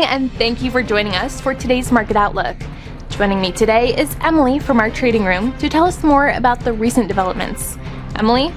morning, and thank you for joining us for today's Market Outlook. Joining me today is Emily from our trading room to tell us more about the recent developments. Emily?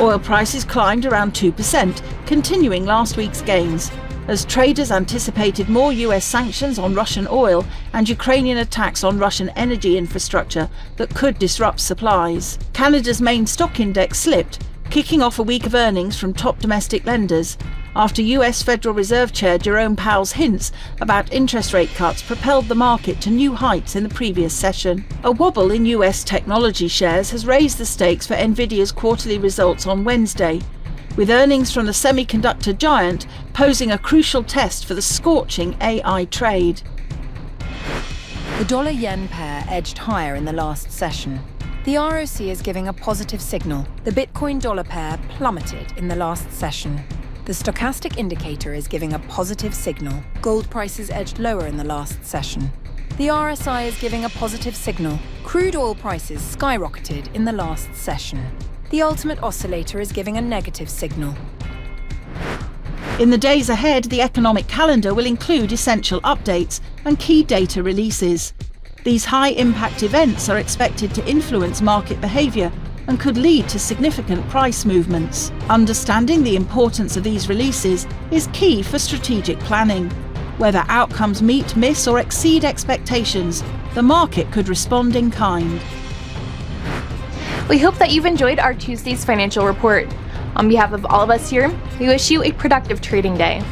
Oil prices climbed around 2%, continuing last week's gains, as traders anticipated more US sanctions on Russian oil and Ukrainian attacks on Russian energy infrastructure that could disrupt supplies. Canada's main stock index slipped, kicking off a week of earnings from top domestic lenders, after US Federal Reserve Chair Jerome Powell's hints about interest rate cuts propelled the market to new heights in the previous session. A wobble in US technology shares has raised the stakes for Nvidia's quarterly results on Wednesday, with earnings from the semiconductor giant posing a crucial test for the scorching AI trade. The dollar-yen pair edged higher in the last session. The ROC is giving a positive signal. The Bitcoin-dollar pair plummeted in the last session. The stochastic indicator is giving a positive signal. Gold prices edged lower in the last session. The RSI is giving a positive signal. Crude oil prices skyrocketed in the last session. The ultimate oscillator is giving a negative signal. In the days ahead, the economic calendar will include essential updates and key data releases. These high-impact events are expected to influence market behaviour and could lead to significant price movements. Understanding the importance of these releases is key for strategic planning. Whether outcomes meet, miss or exceed expectations, the market could respond in kind. We hope that you've enjoyed our Tuesday's financial report. On behalf of all of us here, we wish you a productive trading day.